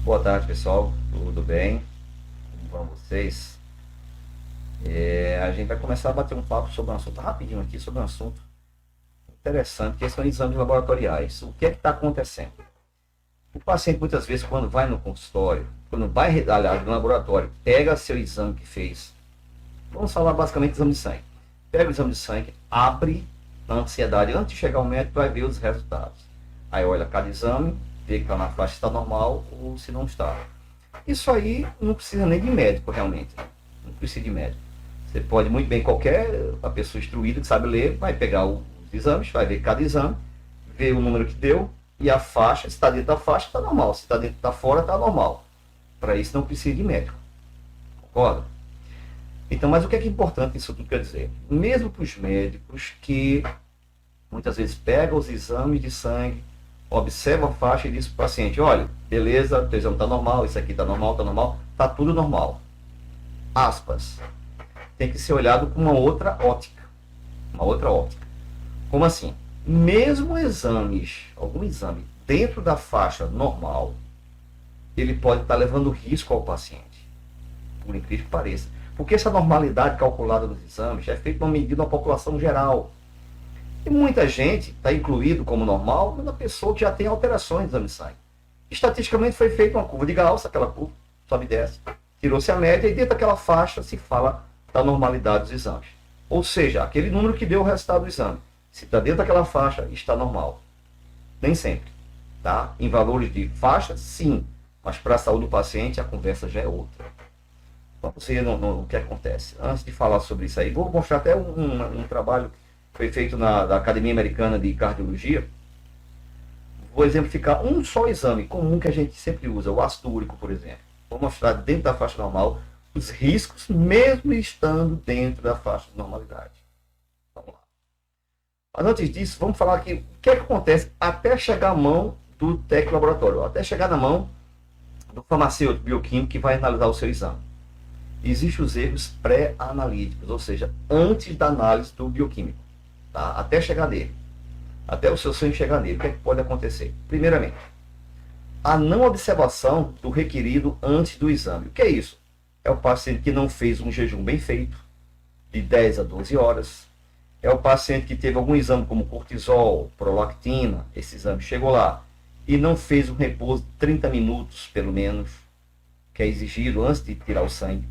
Boa tarde, pessoal. Tudo bem? Como vão vocês? A gente vai começar a bater um papo sobre um assunto rapidinho aqui, sobre um assunto interessante, que são exames laboratoriais. O que é que está acontecendo? O paciente, muitas vezes, quando vai no consultório, quando vai, aliás, no laboratório, pega seu exame que fez. Vamos falar basicamente de exame de sangue. Pega o exame de sangue, abre na ansiedade. Antes de chegar ao médico, vai ver os resultados. Aí olha cada exame, vê que está na faixa, está normal ou se não está. Isso aí não precisa nem de médico, realmente. Não precisa de médico. Você pode muito bem, qualquer a pessoa instruída que sabe ler, vai pegar os exames, vai ver cada exame, ver o número que deu e a faixa. Se está dentro da faixa, está normal. Se está dentro da fora, está normal. Para isso não precisa de médico. Concorda? Então, mas o que é importante isso tudo quer dizer? Mesmo para os médicos que muitas vezes pegam os exames de sangue, observa a faixa e diz para o paciente, olha, beleza, o teu exame está normal, isso aqui está normal, está tudo normal. Aspas. Tem que ser olhado com uma outra ótica. Uma outra ótica. Como assim? Mesmo exames, algum exame dentro da faixa normal, ele pode estar levando risco ao paciente. Por incrível que pareça. Porque essa normalidade calculada nos exames é feita uma medida na população geral. E muita gente está incluído como normal na pessoa que já tem alterações no exame de sangue. Estatisticamente foi feita uma curva de Gauss, aquela curva sobe e desce, tirou-se a média e dentro daquela faixa se fala da normalidade dos exames. Ou seja, aquele número que deu o resultado do exame, se está dentro daquela faixa, está normal. Nem sempre. Tá? Em valores de faixa, sim, mas para a saúde do paciente a conversa já é outra. Vamos ver o que acontece. Antes de falar sobre isso aí, vou mostrar até um trabalho que foi feito da Academia Americana de Cardiologia. Vou exemplificar um só exame comum que a gente sempre usa, o ácido úrico, por exemplo. Vou mostrar dentro da faixa normal os riscos, mesmo estando dentro da faixa de normalidade. Vamos lá. Mas antes disso, vamos falar aqui o que é que acontece até chegar à mão do técnico laboratório, até chegar na mão do farmacêutico bioquímico que vai analisar o seu exame. Existem os erros pré-analíticos, ou seja, antes da análise do bioquímico, tá? Até chegar nele, até o seu sangue chegar nele, o que é que pode acontecer? Primeiramente, a não observação do requerido antes do exame. O que é isso? É o paciente que não fez um jejum bem feito, de 10 a 12 horas. É o paciente que teve algum exame como cortisol, prolactina, esse exame chegou lá e não fez um repouso de 30 minutos, pelo menos, que é exigido antes de tirar o sangue.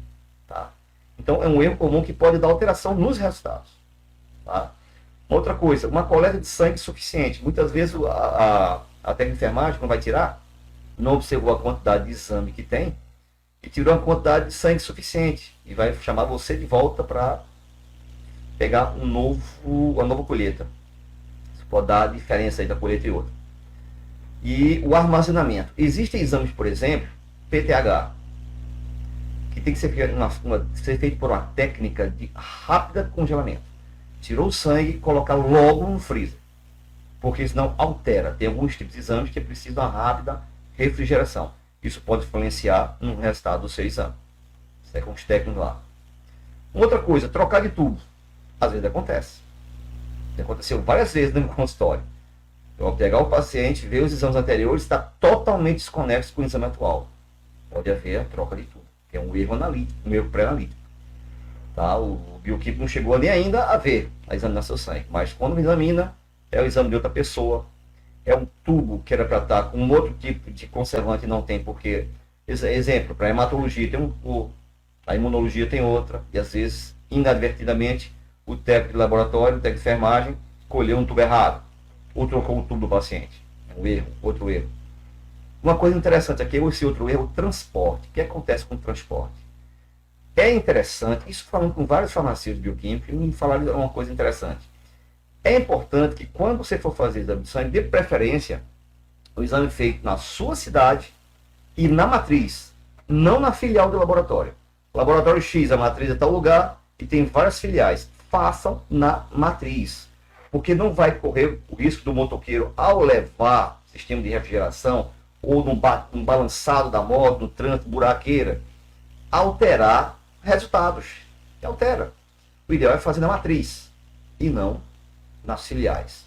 Tá? Então, é um erro comum que pode dar alteração nos resultados. Tá? Outra coisa, uma coleta de sangue suficiente. Muitas vezes a técnica de enfermagem, quando vai tirar, não observou a quantidade de exame que tem e tirou a quantidade de sangue suficiente. E vai chamar você de volta para pegar uma nova colheita. Isso pode dar a diferença aí da colheita e outra. E o armazenamento. Existem exames, por exemplo, PTH, que tem que ser feito por uma técnica de rápida congelamento. Tirou o sangue e colocar logo no freezer, porque senão altera. Tem alguns tipos de exames que precisam de uma rápida refrigeração. Isso pode influenciar no resultado do seu exame. Isso é com os técnicos lá. Outra coisa, trocar de tubo. Às vezes acontece. Aconteceu várias vezes no meu consultório. Eu vou pegar o paciente, ver os exames anteriores, está totalmente desconexo com o exame atual. Pode haver a troca de tubo. É um erro analítico, um erro pré-analítico. Tá? O bioquímico não chegou ali ainda a ver, a examinar seu sangue. Mas quando examina, é o exame de outra pessoa. É um tubo que era para estar com um outro tipo de conservante e não tem, porque, exemplo, para a hematologia tem um tubo, a imunologia tem outra, e às vezes, inadvertidamente, o técnico de laboratório, o técnico de enfermagem, colheu um tubo errado, ou trocou o tubo do paciente. É um erro, outro erro. Uma coisa interessante aqui é esse outro erro, o transporte. O que acontece com o transporte? É interessante, isso falando com vários farmacêuticos bioquímicos, me falaram uma coisa interessante. É importante que quando você for fazer exame de sangue, dê preferência o exame feito na sua cidade e na matriz, não na filial do laboratório. Laboratório X, a matriz é tal lugar e tem várias filiais. Façam na matriz, porque não vai correr o risco do motoqueiro, ao levar sistema de refrigeração, ou no balançado da moto, no trânsito, buraqueira, alterar resultados. E altera. O ideal é fazer na matriz e não nas filiais.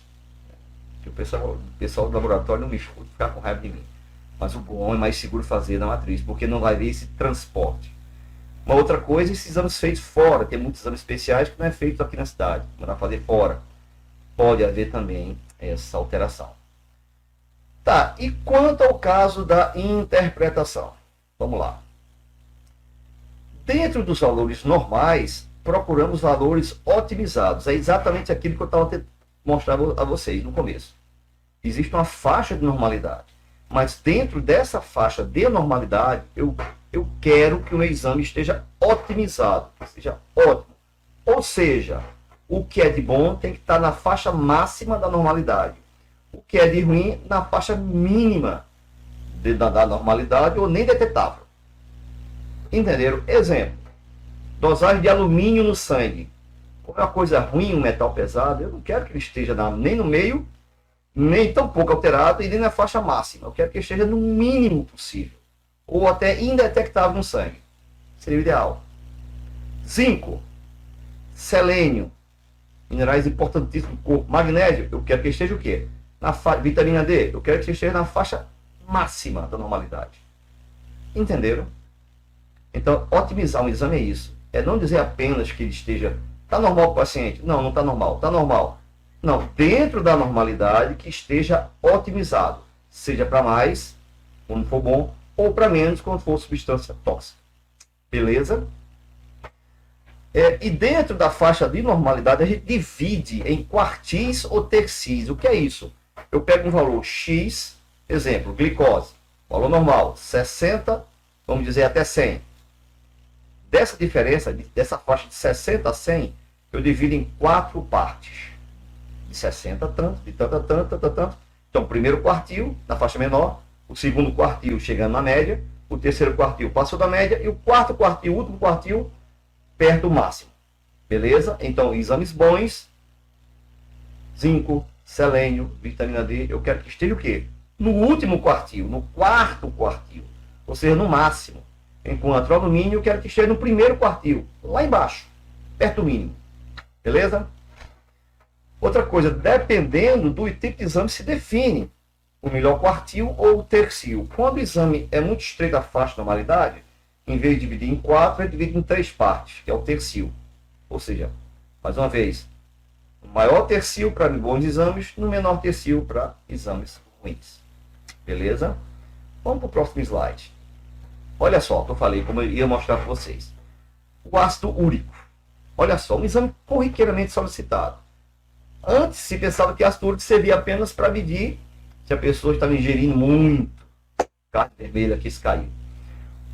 Que o pessoal do laboratório não me escuta, ficar com raiva de mim. Mas o bom é mais seguro fazer na matriz, porque não vai haver esse transporte. Uma outra coisa, esses exames feitos fora. Tem muitos exames especiais que não é feito aqui na cidade. Mandar fazer fora. Pode haver também essa alteração. Tá, e quanto ao caso da interpretação? Vamos lá. Dentro dos valores normais, procuramos valores otimizados. É exatamente aquilo que eu estava tentando mostrar a vocês no começo. Existe uma faixa de normalidade. Mas dentro dessa faixa de normalidade, eu quero que o meu exame esteja otimizado, que seja ótimo. Ou seja, o que é de bom tem que estar na faixa máxima da normalidade. O que é de ruim na faixa mínima da normalidade ou nem detetável. Entenderam? Exemplo. Dosagem de alumínio no sangue. Como é uma coisa ruim, um metal pesado, eu não quero que ele esteja nem no meio, nem tão pouco alterado e nem na faixa máxima. Eu quero que ele esteja no mínimo possível. Ou até indetectável no sangue. Seria o ideal. Zinco. Selênio. Minerais importantíssimos do corpo. Magnésio. Eu quero que ele esteja o quê? Vitamina D. Eu quero que ele esteja na faixa máxima da normalidade. Entenderam? Então, otimizar um exame é isso. É não dizer apenas que ele esteja... Está normal para o paciente? Não, não está normal. Está normal. Não, dentro da normalidade que esteja otimizado. Seja para mais, quando for bom, ou para menos, quando for substância tóxica. Beleza? E dentro da faixa de normalidade, a gente divide em quartis ou tercis. O que é isso? Eu pego um valor X, exemplo, glicose, valor normal, 60, vamos dizer até 100. Dessa diferença, dessa faixa de 60 a 100, eu divido em 4 partes. De 60 a tanto, de tanto a tanto, tanto a tanto. Então, o primeiro quartil, na faixa menor, o segundo quartil chegando na média, o terceiro quartil passou da média, e o quarto quartil, o último quartil, perto do máximo. Beleza? Então, exames bons, zinco, selênio, vitamina D, eu quero que esteja o quê? No último quartil, no quarto quartil, ou seja, no máximo. Enquanto o alumínio, eu quero que esteja no primeiro quartil, lá embaixo, perto do mínimo. Beleza? Outra coisa, dependendo do tipo de exame, se define o melhor quartil ou o tercio. Quando o exame é muito estreito a faixa de normalidade, em vez de dividir em 4, é dividido em 3 partes, que é o tercio. Ou seja, mais uma vez, o maior tercio para bons exames, no menor tercio para exames ruins. Beleza? Vamos para o próximo slide. Olha só, que eu falei, como eu ia mostrar para vocês. O ácido úrico. Olha só, um exame corriqueiramente solicitado. Antes se pensava que ácido úrico servia apenas para medir se a pessoa estava ingerindo muito carne vermelha que caiu.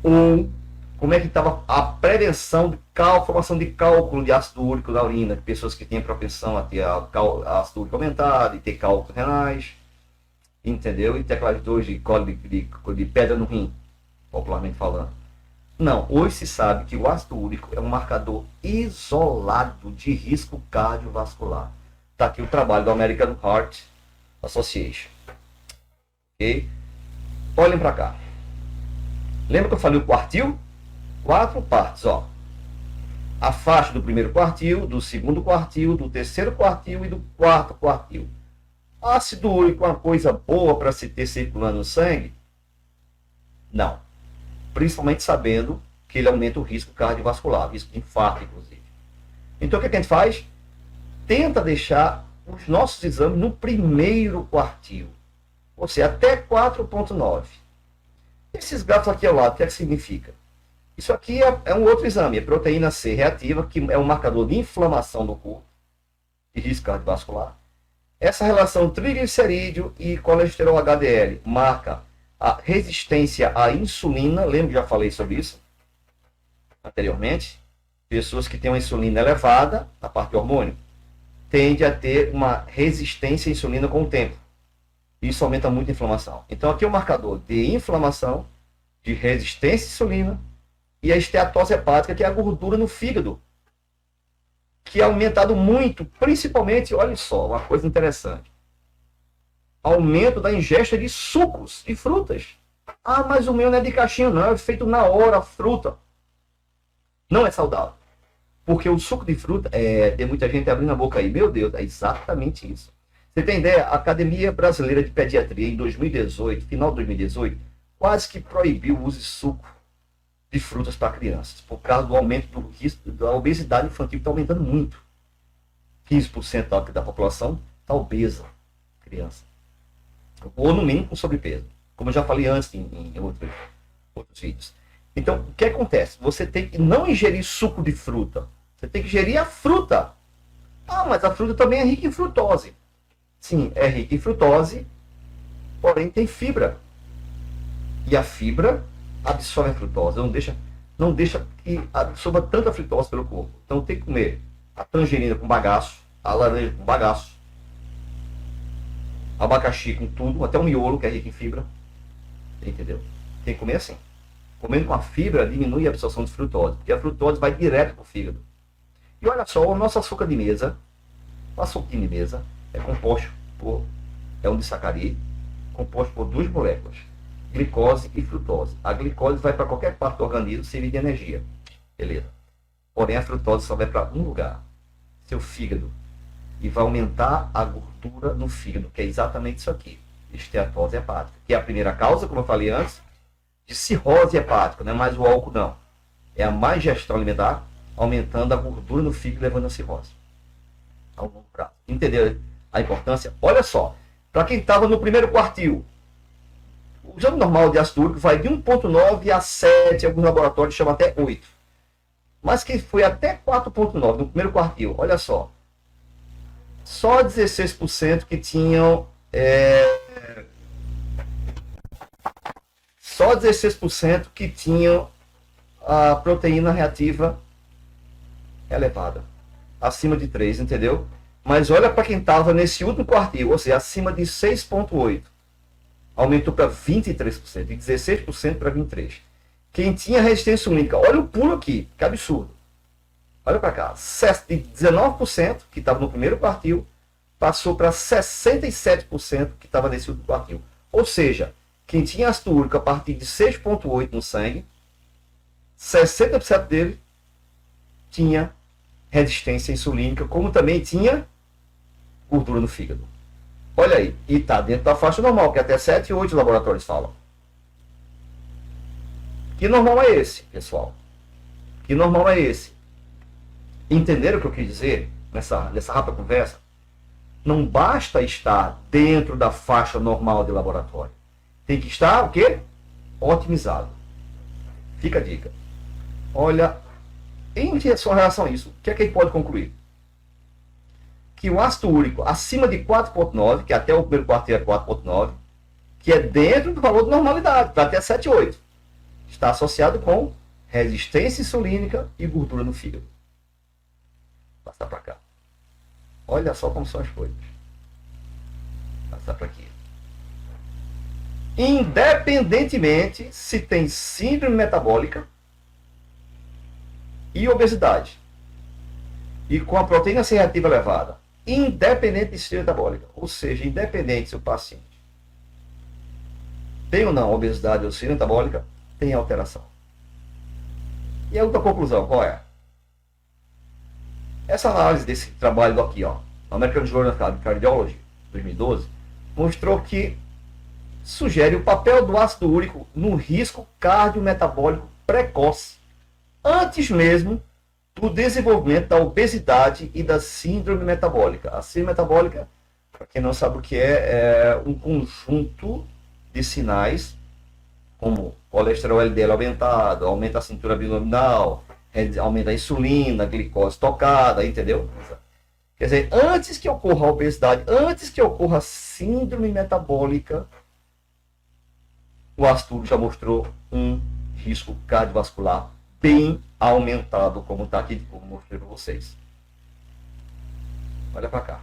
Ou como é que estava a prevenção de formação de cálculo de ácido úrico na urina, de pessoas que têm propensão a ter ácido úrico aumentado e ter cálculos renais, entendeu? E ter aquelas dores de pedra no rim, popularmente falando. Não, hoje se sabe que o ácido úrico é um marcador isolado de risco cardiovascular. Está aqui o trabalho do American Heart Association. Ok? Olhem para cá. Lembra que eu falei o quartil? 4 partes, ó. A faixa do primeiro quartil, do segundo quartil, do terceiro quartil e do quarto quartil. Ácido úrico é uma coisa boa para se ter circulando no sangue? Não. Principalmente sabendo que ele aumenta o risco cardiovascular, risco de infarto, inclusive. Então, o que a gente faz? Tenta deixar os nossos exames no primeiro quartil, ou seja, até 4,9. Esses gráficos aqui ao lado, o que é que significa? Isso aqui é um outro exame, é proteína C reativa, que é um marcador de inflamação do corpo, de risco cardiovascular. Essa relação triglicerídeo e colesterol HDL marca a resistência à insulina. Lembra que já falei sobre isso anteriormente? Pessoas que têm uma insulina elevada, na parte de hormônio, tende a ter uma resistência à insulina com o tempo. Isso aumenta muito a inflamação. Então aqui é o marcador de inflamação, de resistência à insulina e a esteatose hepática, que é a gordura no fígado, que é aumentado muito, principalmente, olha só, uma coisa interessante. Aumento da ingesta de sucos e frutas. Ah, mas o meu não é de caixinha, não, é feito na hora, fruta. Não é saudável. Porque o suco de fruta, tem muita gente abrindo a boca aí. Meu Deus, é exatamente isso. Você tem ideia? A Academia Brasileira de Pediatria, em 2018, final de 2018, quase que proibiu o uso de suco de frutas para crianças, por causa do aumento do risco da obesidade infantil, que está aumentando muito. 15% da população está obesa, criança. Ou no mínimo com sobrepeso. Como eu já falei antes em outros vídeos. Então, o que acontece? Você tem que não ingerir suco de fruta. Você tem que ingerir a fruta. Ah, mas a fruta também é rica em frutose. Sim, é rica em frutose, porém tem fibra. E a fibra absorve a frutose. Não deixa que absorva tanta frutose pelo corpo. Então tem que comer a tangerina com bagaço, a laranja com bagaço, abacaxi com tudo, até o miolo, que é rico em fibra. Entendeu? Tem que comer assim. Comendo com a fibra, diminui a absorção de frutose, porque a frutose vai direto para o fígado. E olha só, o nosso açúcar de mesa, o açúcar de mesa é composto é um disacarídeo, composto por duas moléculas, glicose e frutose. A glicose vai para qualquer parte do organismo servir de energia. Beleza. Porém, a frutose só vai para um lugar, seu fígado. E vai aumentar a gordura no fígado, que é exatamente isso aqui, esteatose hepática. Que é a primeira causa, como eu falei antes, de cirrose hepática, não é mais o álcool não. É a má ingestão alimentar, aumentando a gordura no fígado, levando a cirrose. A longo prazo. Entendeu a importância? Olha só, para quem estava no primeiro quartil, o exame normal de ácido úrico vai de 1,9 a 7, alguns laboratórios chamam até 8. Mas quem foi até 4,9 no primeiro quartil, olha só, só 16% que tinham só 16% que tinham a proteína reativa elevada, acima de 3, entendeu? Mas olha para quem estava nesse último quartil, ou seja, acima de 6,8, aumentou para 23%, de 16% para 23%. Quem tinha resistência insulínica, olha o pulo aqui, que absurdo. Olha para cá, de 19% que estava no primeiro quartil, passou para 67% que estava nesse último quartil. Ou seja, quem tinha ácido úrico a partir de 6,8 no sangue, 60% dele tinha resistência insulínica, como também tinha gordura no fígado. Olha aí, e está dentro da faixa normal, que até 7 e 8 laboratórios falam. Que normal é esse, pessoal? Que normal é esse? Entenderam o que eu quis dizer nessa rápida conversa? Não basta estar dentro da faixa normal de laboratório. Tem que estar o quê? Otimizado. Fica a dica. Olha, em relação a isso, o que é que ele pode concluir? Que o ácido úrico acima de 4,9, que até o primeiro quartil é 4,9, que é dentro do valor de normalidade, para até 7,8, está associado com resistência insulínica e gordura no fígado. Passar para cá. Olha só como são as coisas. Passar para aqui. Independentemente se tem síndrome metabólica e obesidade, e com a proteína C reativa elevada, independente de síndrome metabólica, ou seja, independente se o paciente tem ou não obesidade ou síndrome metabólica, tem alteração. E a outra conclusão, qual é? Essa análise desse trabalho aqui, ó, American Journal of Cardiology, 2012, mostrou que sugere o papel do ácido úrico no risco cardiometabólico precoce, antes mesmo do desenvolvimento da obesidade e da síndrome metabólica. A síndrome metabólica, para quem não sabe o que é um conjunto de sinais, como colesterol LDL aumentado, aumenta a cintura abdominal, aumenta a insulina, a glicose tocada, entendeu? Quer dizer, antes que ocorra a obesidade, antes que ocorra a síndrome metabólica, o ácido úrico já mostrou um risco cardiovascular bem aumentado, como está aqui, como mostrei para vocês. Olha para cá.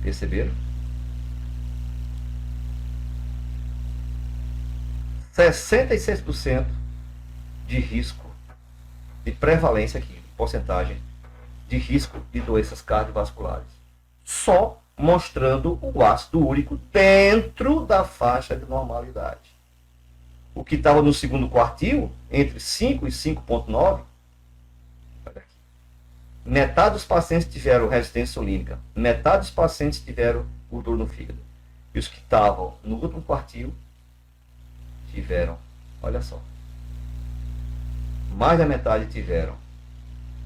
Perceberam? 66% de risco, de prevalência aqui, porcentagem de risco de doenças cardiovasculares. Só mostrando o ácido úrico dentro da faixa de normalidade. O que estava no segundo quartil, entre 5 e 5,9, Metade dos pacientes tiveram resistência insulínica, metade dos pacientes tiveram gordura no fígado. E os que estavam no último quartil tiveram, olha só, mais da metade tiveram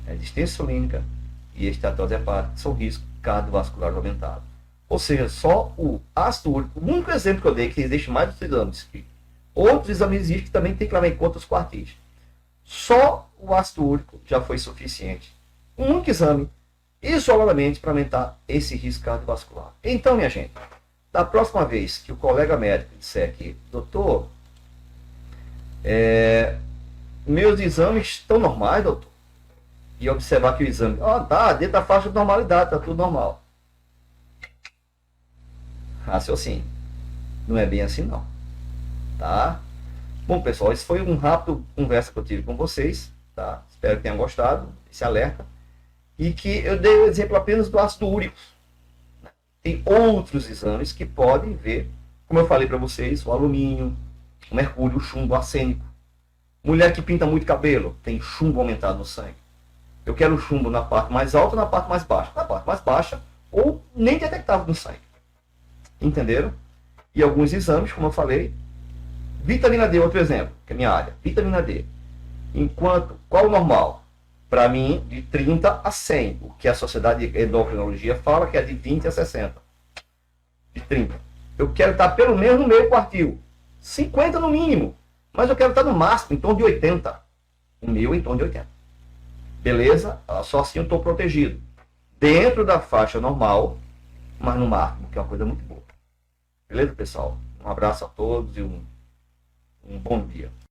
resistência insulínica e esteatose hepática, que são riscos cardiovasculares aumentados. Ou seja, só o ácido úrico, o único exemplo que eu dei, que existe mais dos exames, outros exames existem que também tem que levar em conta os quartis. Só o ácido úrico já foi suficiente. Um único exame, isoladamente, para aumentar esse risco cardiovascular. Então, minha gente, da próxima vez que o colega médico disser aqui, doutor, meus exames estão normais, doutor, e observar que o exame, tá dentro da faixa de normalidade, tá tudo normal. Raciocínio. Não é bem assim, não. Tá? Bom, pessoal, esse foi um rápido conversa que eu tive com vocês, tá? Espero que tenham gostado desse alerta. E que eu dei o exemplo apenas do ácido úrico. Tem outros exames que podem ver, como eu falei para vocês, o alumínio, o mercúrio, o chumbo, o arsênico. Mulher que pinta muito cabelo, tem chumbo aumentado no sangue. Eu quero chumbo na parte mais alta ou na parte mais baixa? Na parte mais baixa, ou nem detectável no sangue. Entenderam? E alguns exames, como eu falei, vitamina D, outro exemplo, que é a minha área. Vitamina D. Qual o normal? Para mim, de 30 a 100. O que a Sociedade de Endocrinologia fala que é de 20 a 60. De 30. Eu quero estar pelo menos no meio quartil. 50 no mínimo. Mas eu quero estar no máximo, em torno de 80. O meu em torno de 80. Beleza? Só assim eu estou protegido. Dentro da faixa normal, mas no máximo, que é uma coisa muito boa. Beleza, pessoal? Um abraço a todos e um bom dia.